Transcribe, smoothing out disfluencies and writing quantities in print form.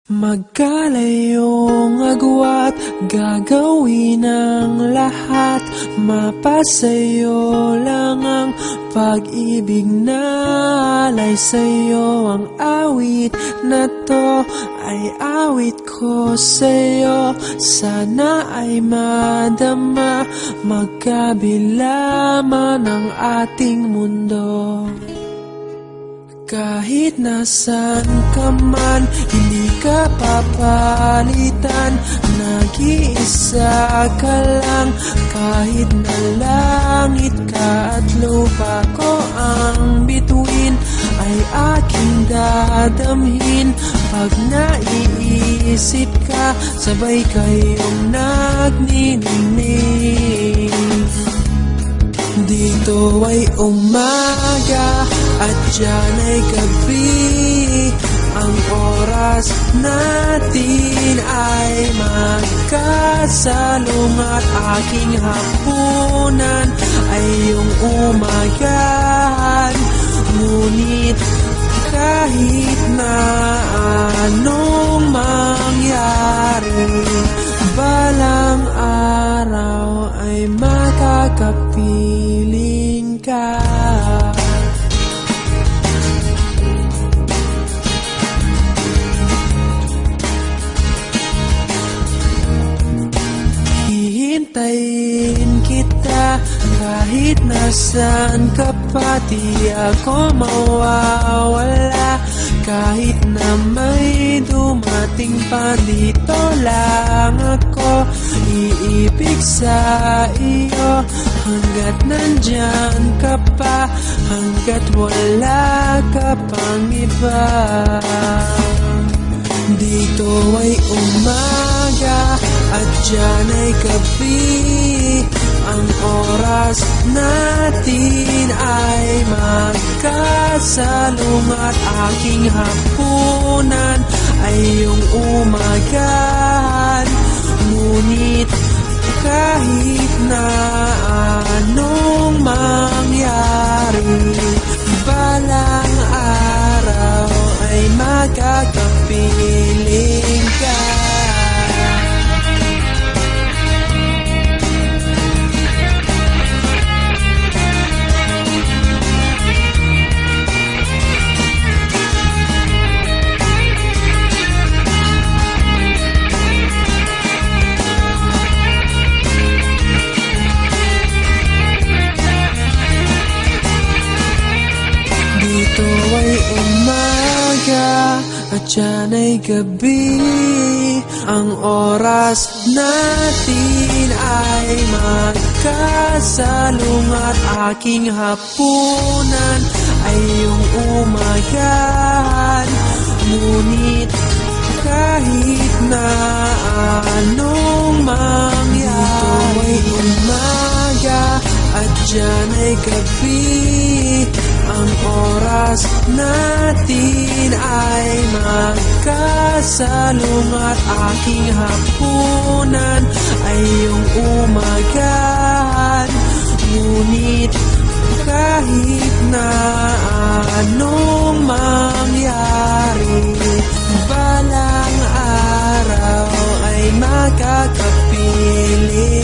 Magkalayong agwat, gagawin ang lahat. Mapasayo lang ang pag-ibig na alay sa'yo. Ang awit na to ay awit ko sa'yo. Sana ay madama, magkabila man ang ating mundo. Kahit nasan ka man, hindi ka papalitan. Nag-iisa ka lang, kahit na langit ka at lupa ko ang bituin, ay aking dadamhin. Pag naiisip ka, sabay kayong nagniningning. Dito ay umaga at diyan ay gabi. Ang oras natin ay magkasalungat. Aking hapunan ay iyong umagahan. Ngunit kahit na anong mangyari, balang araw ay makakapiling ka. Hihintayin kita kahit nasaan ka pa. Di ako mawawala kahit na may dumating pa. Dito lang ako iibig sa iyo hanggat nandyan ka pa, hanggat wala ka pang iba. Dito ay umaga at diyan ay gabi. Ang oras natin ay magkasalungat. Aking hapunan ay iyong umagahan. Ngunit kahit na anong mangyari, balang araw ay magkakapiling ka. Dito ay umaga at diyan ay gabi. Ang oras natin ay magkasalungat. Aking hapunan ay iyong umagahan. Ngunit kahit na anong mangyari, dito ay umaga at diyan ay gabi. Ang oras natin ay magkasalungat. Aking hapunan ay iyong umagahan. Ngunit kahit na anong mangyari, balang araw ay makakapiling